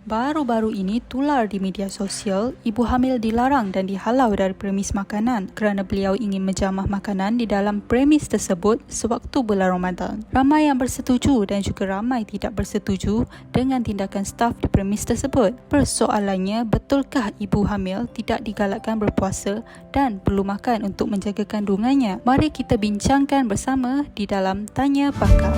Baru-baru ini tular di media sosial, ibu hamil dilarang dan dihalau dari premis makanan kerana beliau ingin menjamah makanan di dalam premis tersebut sewaktu bulan Ramadan. Ramai yang bersetuju dan juga ramai tidak bersetuju dengan tindakan staf di premis tersebut. Persoalannya, betulkah ibu hamil tidak digalakkan berpuasa dan perlu makan untuk menjaga kandungannya? Mari kita bincangkan bersama di dalam Tanya Pakar.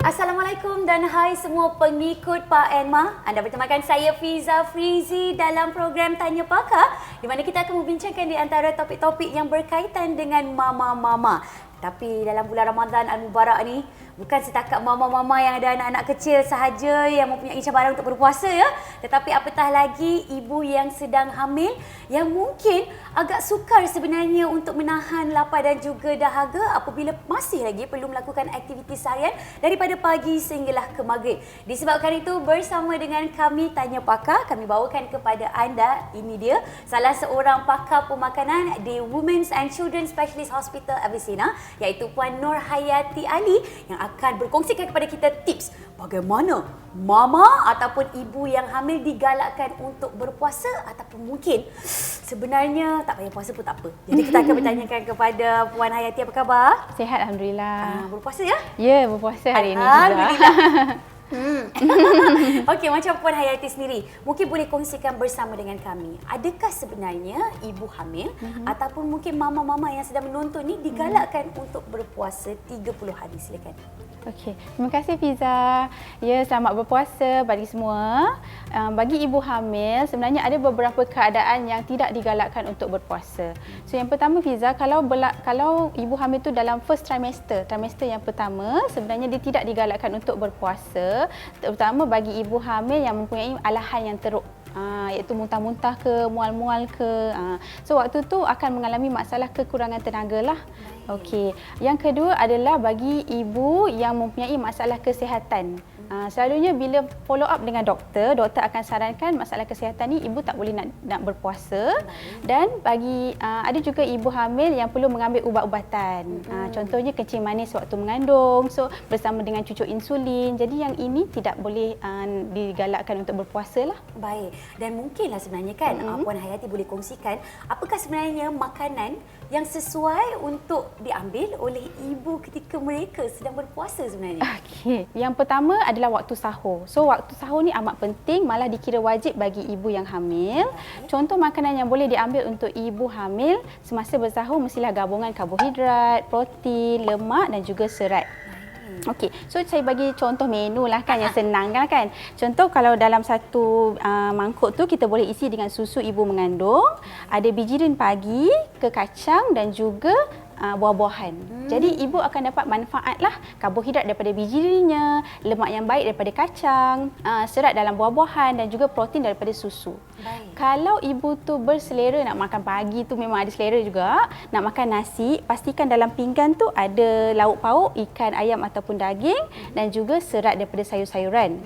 Assalamualaikum dan hai semua pengikut Pak Enma. Anda bertemakan saya Fiza Frizi dalam program Tanya Pakar di mana kita akan membincangkan di antara topik-topik yang berkaitan dengan mama-mama. Tapi dalam bulan Ramadan Al-Mubarak ni, bukan setakat mama-mama yang ada anak-anak kecil sahaja yang mempunyai cabaran untuk berpuasa ya, tetapi apatah lagi ibu yang sedang hamil yang mungkin agak sukar sebenarnya untuk menahan lapar dan juga dahaga apabila masih lagi perlu melakukan aktiviti harian daripada pagi sehinggalah ke maghrib. Disebabkan itu, bersama dengan kami Tanya Pakar, kami bawakan kepada anda, ini dia salah seorang pakar pemakanan di Women's and Children's Specialist Hospital Avicenna, iaitu Puan Nur Hayati Ali yang akan berkongsikan kepada kita tips bagaimana mama ataupun ibu yang hamil digalakkan untuk berpuasa ataupun mungkin sebenarnya tak payah puasa pun tak apa. Jadi kita akan bertanyakan kepada Puan Hayati, apa khabar? Sihat, Alhamdulillah. Berpuasa ya? Ya, berpuasa hari ini juga. Alhamdulillah. Okey, macam Puan Hayati sendiri, mungkin boleh kongsikan bersama dengan kami. Adakah sebenarnya ibu hamil ataupun mungkin mama-mama yang sedang menonton ni digalakkan untuk berpuasa 30 hari? Silakan. Okey, terima kasih Fiza. Ya, selamat berpuasa bagi semua. Bagi ibu hamil, sebenarnya ada beberapa keadaan yang tidak digalakkan untuk berpuasa. So yang pertama Fiza, kalau ibu hamil tu dalam first trimester yang pertama, sebenarnya dia tidak digalakkan untuk berpuasa, terutama bagi ibu hamil yang mempunyai alahan yang teruk. Iaitu muntah-muntah ke, mual-mual ke. So waktu tu akan mengalami masalah kekurangan tenaga lah. Okey. Yang kedua adalah bagi ibu yang mempunyai masalah kesihatan. Selalunya bila follow up dengan doktor akan sarankan masalah kesihatan ni ibu tak boleh nak berpuasa. Dan bagi ada juga ibu hamil yang perlu mengambil ubat-ubatan. Contohnya kencing manis waktu mengandung, so bersama dengan cucuk insulin. Jadi yang ini tidak boleh digalakkan untuk berpuasa lah. Baik. Dan mungkinlah sebenarnya kan Puan Hayati boleh kongsikan apakah sebenarnya makanan yang sesuai untuk diambil oleh ibu ketika mereka sedang berpuasa sebenarnya? Okey. Yang pertama adalah waktu sahur. So waktu sahur ni amat penting, malah dikira wajib bagi ibu yang hamil. Contoh makanan yang boleh diambil untuk ibu hamil semasa bersahur mestilah gabungan karbohidrat, protein, lemak dan juga serat. Okey, so saya bagi contoh menu lah kan yang senang kan. Contoh kalau dalam satu mangkuk tu kita boleh isi dengan susu ibu mengandung, ada bijirin pagi, kekacang dan juga buah-buahan. Jadi ibu akan dapat manfaat lah, karbohidrat daripada bijirinnya, lemak yang baik daripada kacang, serat dalam buah-buahan dan juga protein daripada susu. Baik. Kalau ibu tu berselera nak makan pagi tu, memang ada selera juga, nak makan nasi, pastikan dalam pinggan tu ada lauk pauk, ikan, ayam ataupun daging dan juga serat daripada sayur-sayuran.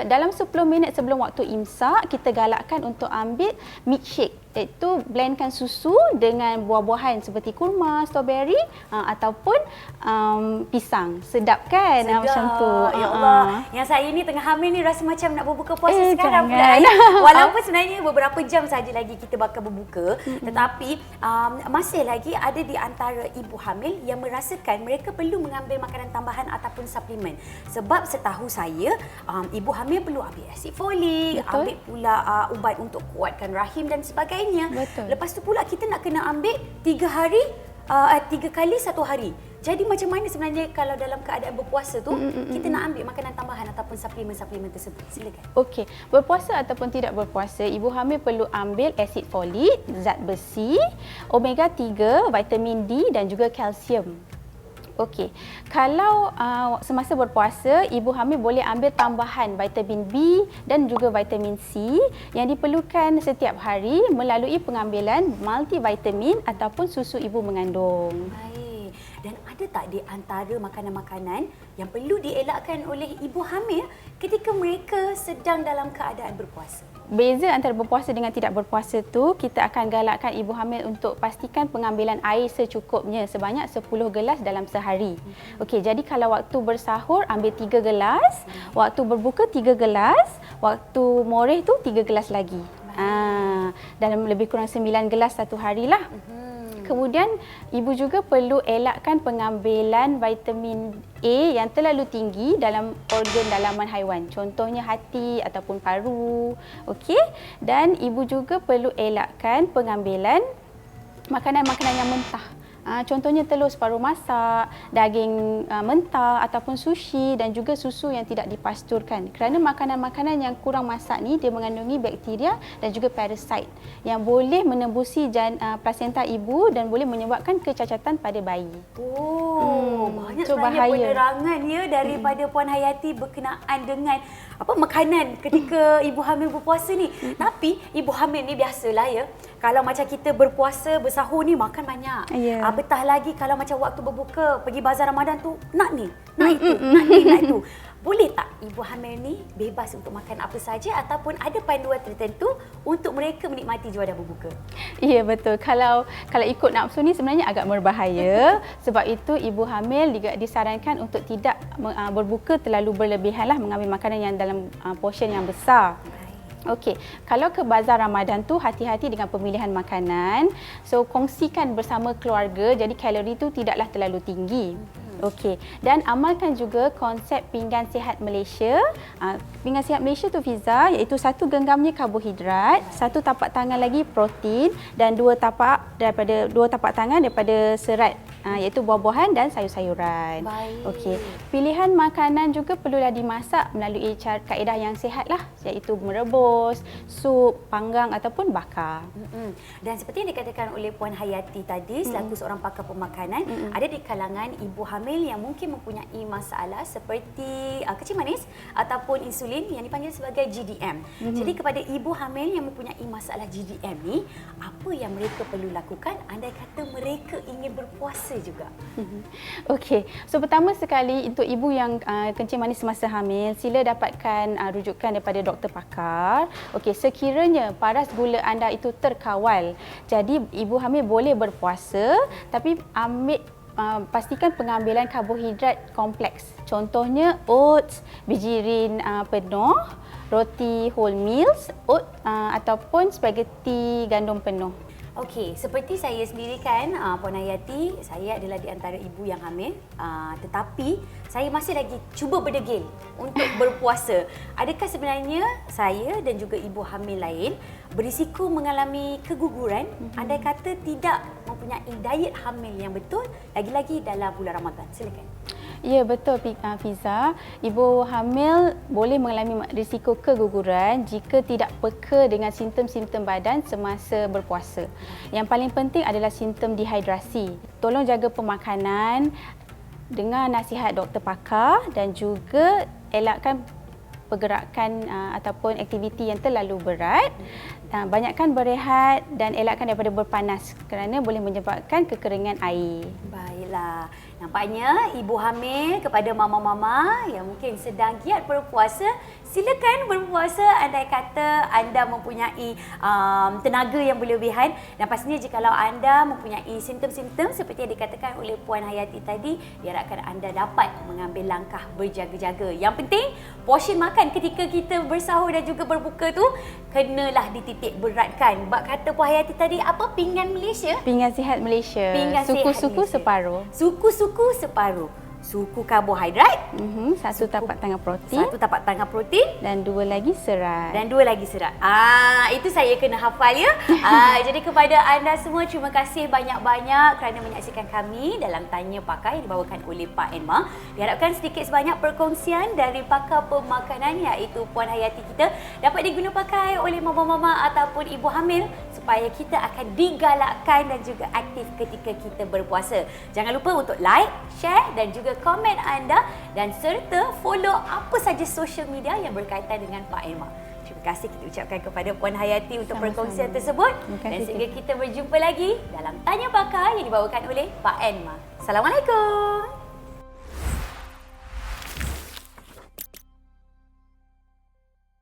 Dalam 10 minit sebelum waktu imsak, kita galakkan untuk ambil milkshake, iaitu blendkan susu dengan buah-buahan seperti kurma, strawberry ataupun pisang. Sedap kan? Sedap. Macam tu. Ya Allah. Yang saya ni tengah hamil ni rasa macam nak berbuka puasa sekarang jangan. pula. Walaupun sebenarnya beberapa jam saja lagi kita bakal berbuka, tetapi masih lagi ada di antara ibu hamil yang merasakan mereka perlu mengambil makanan tambahan ataupun suplemen. Sebab setahu saya, ibu hamil perlu ambil asid folik, ambil pula ubat untuk kuatkan rahim dan sebagainya. Betul. Lepas tu pula kita nak kena ambil 3 kali 1 hari. Jadi macam mana sebenarnya kalau dalam keadaan berpuasa tu kita nak ambil makanan tambahan ataupun suplemen-suplemen tersebut? Silakan. Okey, berpuasa ataupun tidak berpuasa, ibu hamil perlu ambil asid folik, zat besi, omega 3, vitamin D dan juga kalsium. Okey, kalau semasa berpuasa, ibu hamil boleh ambil tambahan vitamin B dan juga vitamin C yang diperlukan setiap hari melalui pengambilan multivitamin ataupun susu ibu mengandung. Baik. Dan ada tak di antara makanan-makanan yang perlu dielakkan oleh ibu hamil ketika mereka sedang dalam keadaan berpuasa? beza antara berpuasa dengan tidak berpuasa tu, kita akan galakkan ibu hamil untuk pastikan pengambilan air secukupnya sebanyak 10 gelas dalam sehari. Okey, jadi kalau waktu bersahur ambil 3 gelas, waktu berbuka 3 gelas, waktu moreh tu 3 gelas lagi. Dalam lebih kurang 9 gelas satu hari lah. Kemudian ibu juga perlu elakkan pengambilan vitamin A yang terlalu tinggi dalam organ dalaman haiwan. Contohnya hati ataupun paru. Okey? Dan ibu juga perlu elakkan pengambilan makanan-makanan yang mentah. Contohnya telur separuh masak, daging mentah ataupun sushi dan juga susu yang tidak dipasturkan. Kerana makanan-makanan yang kurang masak ni dia mengandungi bakteria dan juga parasit yang boleh menembusi plasenta ibu dan boleh menyebabkan kecacatan pada bayi. Banyak sebenarnya penerangan ya daripada Puan Hayati berkenaan dengan makanan ketika ibu hamil berpuasa ni. Tapi ibu hamil ni biasalah ya. Kalau macam kita berpuasa, bersahur ni makan banyak. Apatah lagi kalau macam waktu berbuka, pergi bazar Ramadan tu, nak ni, nak itu, nak itu. Boleh tak ibu hamil ni bebas untuk makan apa saja ataupun ada panduan tertentu untuk mereka menikmati juadah berbuka? Ya, betul. Kalau ikut nafsu ni sebenarnya agak berbahaya. Sebab itu ibu hamil juga disarankan untuk tidak berbuka terlalu berlebihan lah, mengambil makanan yang dalam portion yang besar. Okey, kalau ke bazar Ramadan tu hati-hati dengan pemilihan makanan. So kongsikan bersama keluarga, jadi kalori tu tidaklah terlalu tinggi. Okey, dan amalkan juga konsep pinggan sihat Malaysia. Pinggan sihat Malaysia tu Fiza, iaitu 1 genggamnya karbohidrat, 1 tapak tangan lagi protein dan 2 tapak tangan daripada serat, iaitu buah-buahan dan sayur-sayuran. Okey, pilihan makanan juga perlulah dimasak melalui kaedah yang sihat lah, iaitu merebus, sup, panggang ataupun bakar. Dan seperti yang dikatakan oleh Puan Hayati tadi selaku seorang pakar pemakanan, ada di kalangan ibu hamil yang mungkin mempunyai masalah seperti kencing manis ataupun insulin yang dipanggil sebagai GDM. Jadi kepada ibu hamil yang mempunyai masalah GDM ni, apa yang mereka perlu lakukan andai kata mereka ingin berpuasa juga? Okey, so pertama sekali untuk ibu yang kencing manis semasa hamil, sila dapatkan rujukan daripada doktor pakar. Okey, sekiranya paras gula anda itu terkawal, jadi ibu hamil boleh berpuasa, tapi pastikan pengambilan karbohidrat kompleks. Contohnya oats, bijirin penuh, roti whole meals, oat ataupun spaghetti gandum penuh. Okey, seperti saya sendiri kan, Puan Hayati, saya adalah di antara ibu yang hamil, tetapi saya masih lagi cuba berdegil untuk berpuasa. Adakah sebenarnya saya dan juga ibu hamil lain berisiko mengalami keguguran andai kata tidak mempunyai diet hamil yang betul, lagi-lagi dalam bulan Ramadan? Silakan. Ya, betul Fiza. Ibu hamil boleh mengalami risiko keguguran jika tidak peka dengan simptom-simptom badan semasa berpuasa. Yang paling penting adalah simptom dehidrasi. Tolong jaga pemakanan, dengar nasihat doktor pakar dan juga elakkan pergerakan ataupun aktiviti yang terlalu berat. Banyakkan berehat dan elakkan daripada berpanas kerana boleh menyebabkan kekeringan air. Baiklah. Nampaknya ibu hamil kepada mama-mama yang mungkin sedang giat berpuasa, silakan berpuasa andai kata anda mempunyai tenaga yang berlebihan, dan pastinya jikalau anda mempunyai simptom-simptom seperti yang dikatakan oleh Puan Hayati tadi, diharapkan anda dapat mengambil langkah berjaga-jaga. Yang penting portion makan ketika kita bersahur dan juga berbuka tu kenalah dititik beratkan. Bak kata Puan Hayati tadi apa? Pinggan Malaysia? Pinggan sihat Malaysia. Suku-suku separuh. Suku-suku separuh. Suku karbohidrat, 1 tapak tangan protein, 1 tapak tangan protein dan 2 lagi serat. Itu saya kena hafal ya. Jadi kepada anda semua, terima kasih banyak-banyak kerana menyaksikan kami dalam Tanya Pakar yang dibawakan oleh Pak Enma. Diharapkan sedikit sebanyak perkongsian dari pakar pemakanan iaitu Puan Hayati kita dapat diguna pakai oleh mama-mama ataupun ibu hamil supaya kita akan digalakkan dan juga aktif ketika kita berpuasa. Jangan lupa untuk like, share dan juga komen anda dan serta follow apa saja social media yang berkaitan dengan Pak Enma. Terima kasih kita ucapkan kepada Puan Hayati untuk perkongsian tersebut. Dan sehingga kita berjumpa lagi dalam Tanya Pakar yang dibawakan oleh Pak Enma. Assalamualaikum.